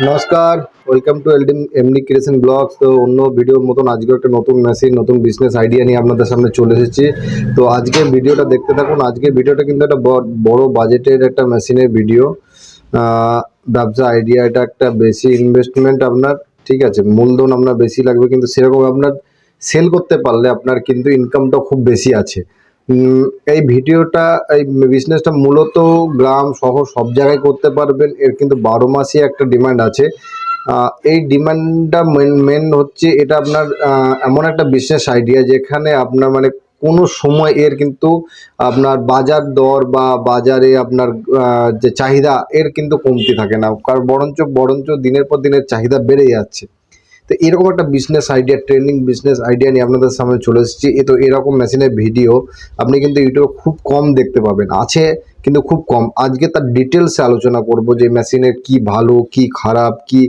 নমস্কার, welcome to MD creation blogs. তো অন্য ভিডিওর মতন আজকে একটা নতুন মেশিন, নতুন বিজনেস আইডিয়া নিয়ে আপনাদের সামনে চলে এসেছি। তো আজকে ভিডিওটা দেখতে থাকুন। আজকে ভিডিওটা কিন্তু একটা বড় বাজেটের একটা মেশিনের ভিডিও। আহ, ব্যবসা আইডিয়া, এটা একটা বেশি ইনভেস্টমেন্ট আপনার, ঠিক আছে, মূলধন আপনার বেশি লাগবে, কিন্তু সেরকম আপনার সেল করতে পারলে আপনার কিন্তু ইনকামটা খুব বেশি আছে। উম, এই ভিডিওটা, এই বিজনেসটা মূলত গ্রাম শহর সব জায়গায় করতে পারবেন। এর কিন্তু 12 মাসই একটা ডিমান্ড আছে। এই ডিমান্ডটা মেন মেন হচ্ছে, এটা আপনার এমন একটা বিজনেস আইডিয়া যেখানে আপনার মানে কোনো সময় এর কিন্তু আপনার বাজার দর বা বাজারে আপনার যে চাহিদা, এর কিন্তু কমতি থাকে না, কারণ বরঞ্চ বরঞ্চ দিনের পর দিনের চাহিদা বেড়ে যাচ্ছে। তো এরকম একটা business idea, trending business idea নিয়ে আপনাদের সামনে চলে এসেছি। তো এরকম মেশিনের ভিডিও আপনি কিন্তু ইউটিউবে খুব কম দেখতে পাবেন, আছে কিন্তু খুব কম। আজকে তার ডিটেলসে আলোচনা করব যে মেশিনের কি ভালো কি খারাপ কি,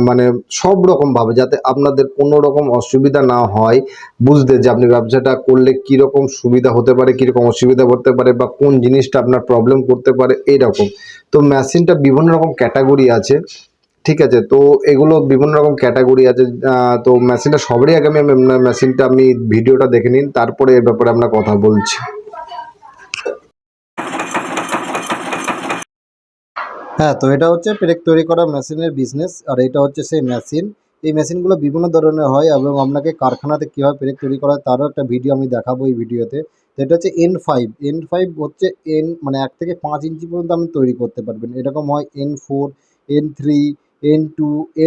মানে সব রকমভাবে, যাতে আপনাদের কোনো রকম অসুবিধা না হয় বুঝতে, যে আপনি ব্যবসাটা করলে কীরকম সুবিধা হতে পারে, কীরকম অসুবিধা হতে পারে, বা কোন জিনিসটা আপনার প্রবলেম করতে পারে এইরকম। তো মেশিনটা বিভিন্ন রকম ক্যাটাগরি আছে, ঠিক আছে। তো এগুলো বিভিন্ন রকম ক্যাটাগরি আছে। তো মেশিনটা সবারই আগে আমি মেশিনটা আপনি ভিডিওটা দেখে নিন, তারপরে এর ব্যাপারে আমরা কথা বলছি। হ্যাঁ, তো এটা হচ্ছে পেরেক তৈরি করা মেশিনের বিজনেস, আর এটা হচ্ছে সেই মেশিন। এই মেশিনগুলো বিভিন্ন ধরনের হয়, এবং আপনাকে কারখানাতে কীভাবে পেরেক তৈরি করা হয় তারও একটা ভিডিও আমি দেখাবো এই ভিডিওতে। তো এটা হচ্ছে N5। N5 হচ্ছে মানে 1 থেকে 5 ইঞ্চি পর্যন্ত আপনি তৈরি করতে পারবেন। এরকম হয় N4, N3, N2,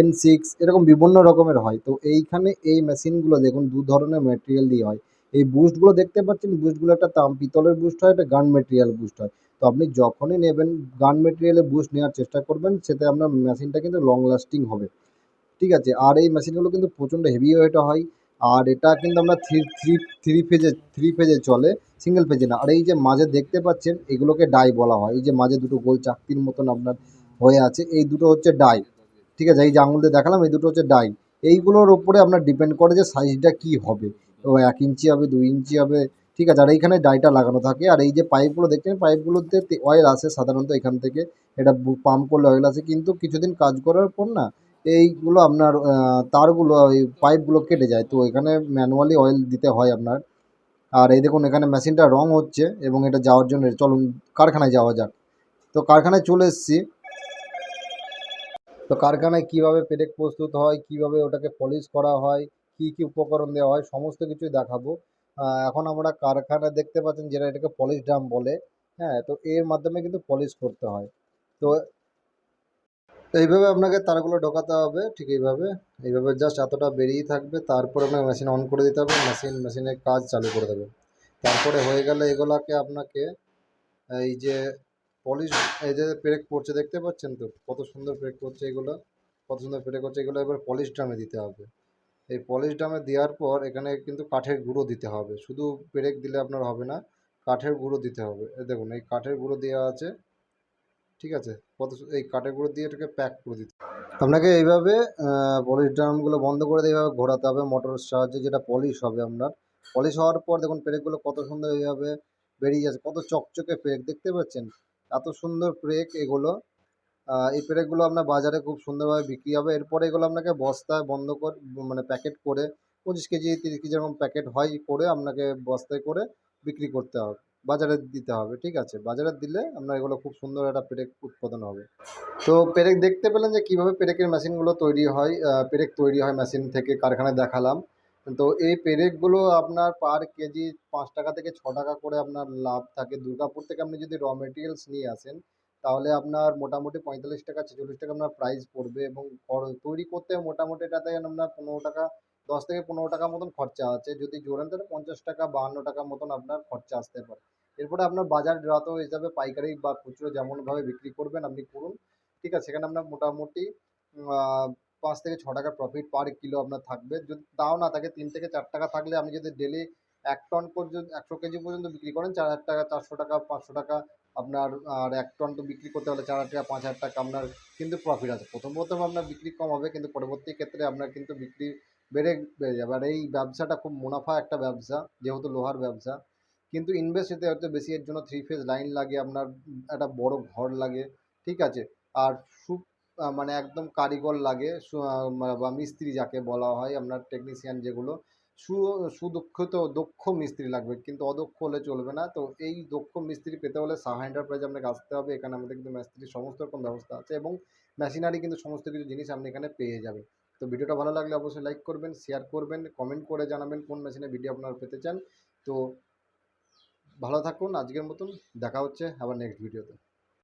N6, এরকম বিভিন্ন রকমের হয়। তো এইখানে এই মেশিনগুলো দেখুন দু ধরনের ম্যাটেরিয়াল দিয়ে হয়। এই বুস্টগুলো দেখতে পাচ্ছেন, বুস্টগুলো একটা পিতলের বুস্ট হয়, একটা গান মেটেরিয়াল বুস্ট হয়। তো আপনি যখনই নেবেন গান মেটেরিয়ালে বুস্ট নেওয়ার চেষ্টা করবেন, সেতে আপনার মেশিনটা কিন্তু লং লাস্টিং হবে, ঠিক আছে। আর এই মেশিনগুলো কিন্তু প্রচণ্ড হেভি ওয়েট হয়। আর এটা কিন্তু আমরা থ্রি ফেজে চলে, সিঙ্গেল ফেজে না। আর এই যে মাঝে দেখতে পাচ্ছেন এগুলোকে ডাই বলা হয়। এই যে মাঝে দুটো গোল চাকতির মতন আপনার হয়ে আছে, এই দুটো হচ্ছে ডাই, ঠিক আছে। এই যে আঙুল দিয়ে দেখালাম, এই দুটো হচ্ছে ডাই। এইগুলোর ওপরে আপনার ডিপেন্ড করে যে সাইজটা কি হবে, ও 1 ইঞ্চি হবে, 2 ইঞ্চি হবে, ঠিক আছে। আর এইখানে ডাইটা লাগানো থাকে। আর এই যে পাইপগুলো দেখছেন, পাইপগুলোতে অয়েল আসে সাধারণত এখান থেকে, এটা পাম্প করলে অয়েল আসে, কিন্তু কিছুদিন কাজ করার পর না এইগুলো আপনার তারগুলো, ওই পাইপগুলো কেটে যায়। তো এখানে ম্যানুয়ালি অয়েল দিতে হয় আপনার। আর এই দেখুন এখানে মেশিনটা রং হচ্ছে, এবং এটা যাওয়ার জন্য চলুন কারখানায় যাওয়া যাক। তো কারখানায় চলে এসেছি। তো কারখানায় কিভাবে পেরেক প্রস্তুত হয়, কিভাবে ওটাকে পলিশ করা হয়, কি কি উপকরণ দেওয়া হয়, সমস্ত কিছুই দেখাবো। এখন আমরা কারখানা দেখতে পাচ্ছেন, যেটা এটাকে পলিশ ড্রাম বলে। হ্যাঁ, তো এর মাধ্যমে কিন্তু পলিশ করতে হয়। তো এইভাবে আপনাকে তারগুলো ঢোকাতে হবে, ঠিক এইভাবে। এইভাবে জাস্ট এতটা বেরিয়ে থাকবে, তারপর আপনাকে মেশিন অন করে দিতে হবে, মেশিনের কাজ চালু করে দেবে। তারপরে হয়ে গেলে এগুলাকে আপনাকে এই যে পলিশ, এই যে পেরেক পড়ছে দেখতে পাচ্ছেন তো, কত সুন্দর পেরেক পড়ছে এগুলো, কত সুন্দর পেরেক হচ্ছে এগুলো। এবার পলিশ ড্রামে দিতে হবে। এই পলিশ ড্রামে দেওয়ার পর এখানে কিন্তু কাঠের গুঁড়ো দিতে হবে, শুধু পেরেক দিলে আপনার হবে না, কাঠের গুঁড়ো দিতে হবে। এই দেখুন এই কাঠের গুঁড়ো দেওয়া আছে, ঠিক আছে। এই কাঠের গুঁড়ো দিয়ে এটাকে প্যাক করে দিতে হবে। আপনাকে এইভাবে পলিশ ড্রামগুলো বন্ধ করে দিয়ে এইভাবে ঘোরাতে হবে মোটরের সাহায্যে, যেটা পলিশ হবে আপনার। পলিশ হওয়ার পর দেখুন পেরেকগুলো কত সুন্দর এইভাবে বেরিয়ে যাচ্ছে, কত চকচকে পেরেক দেখতে পাচ্ছেন, এত সুন্দর পেরেক এগুলো। এই পেরেকগুলো আপনার বাজারে খুব সুন্দরভাবে বিক্রি হবে। এরপরে এগুলো আপনাকে বস্তায় বন্ধ করে, মানে প্যাকেট করে, 25 কেজি 30 কেজি এরকম প্যাকেট হয় করে, আপনাকে বস্তায় করে বিক্রি করতে হবে, বাজারে দিতে হবে, ঠিক আছে। বাজারে দিলে আপনার এগুলো খুব সুন্দর একটা পেরেক উৎপাদন হবে। তো পেরেক দেখতে পেলেন যে কীভাবে পেরেকের মেশিনগুলো তৈরি হয়, পেরেক তৈরি হয় মেশিন থেকে, কারখানায় দেখালাম। তো এই পেরেকগুলো আপনার পার কেজি 5 টাকা থেকে 6 টাকা করে আপনার লাভ থাকে। দুর্গাপুর থেকে আপনি যদি র মেটেরিয়ালস নিয়ে আসেন, তাহলে আপনার মোটামুটি 45 টাকা 46 টাকা আপনার প্রাইস পড়বে, এবং তৈরি করতে মোটামুটি এটাতে আপনার 15 টাকা, 10 থেকে 15 টাকা মতন খরচা আছে। যদি জোড়েন তাহলে 50 টাকা 52 টাকা মতন আপনার খরচা আসতে পারে। এরপরে আপনার বাজারজাত হিসাবে পাইকারি বা খুচরো যেমনভাবে বিক্রি করবেন আপনি করুন, ঠিক আছে। সেখানে আপনার মোটামুটি 5 থেকে 6 টাকা প্রফিট পার কিলো আপনার থাকবে। যদি তাও না থাকে, 3 থেকে 4 টাকা থাকলে আপনি যদি ডেলি 1 টন পর্যন্ত, 100 কেজি পর্যন্ত বিক্রি করেন, 4,000 টাকা, 400 টাকা, 500 টাকা আপনার। আর 1 টন তো বিক্রি করতে হলে 4,000 টাকা 5,000 টাকা আপনার কিন্তু প্রফিট আছে। প্রথম প্রথম আপনার বিক্রি কম হবে, কিন্তু পরবর্তী ক্ষেত্রে আপনার কিন্তু বিক্রি বেড়ে যাবে। আর এই ব্যবসাটা খুব মুনাফা একটা ব্যবসা, যেহেতু লোহার ব্যবসা। কিন্তু ইনভেস্ট এতে হচ্ছে বেশি, এর জন্য 3 ফেজ লাইন লাগে আপনার, একটা বড় ঘর লাগে, ঠিক আছে। আর মানে একদম কারিগর লাগে, বা মিস্ত্রি যাকে বলা হয়, আপনার টেকনিশিয়ান যেগুলো, সু দক্ষ মিস্ত্রি লাগবে, কিন্তু অদক্ষ হলে চলবে না। তো এই দক্ষ মিস্ত্রি পেতে হলে সাহা এন্টারপ্রাইজ আপনাকে আসতে হবে। এখানে আমাদের কিন্তু মিস্ত্রির সমস্ত রকম ব্যবস্থা আছে, এবং মেশিনারি কিন্তু সমস্ত কিছু জিনিস আপনি এখানে পেয়ে যাবেন। তো ভিডিওটা ভালো লাগলে অবশ্যই লাইক করবেন, শেয়ার করবেন, কমেন্ট করে জানাবেন কোন মেশিনের ভিডিও আপনারা পেতে চান। তো ভালো থাকুন, আজকের মতন দেখা হচ্ছে আবার নেক্সট ভিডিওতে।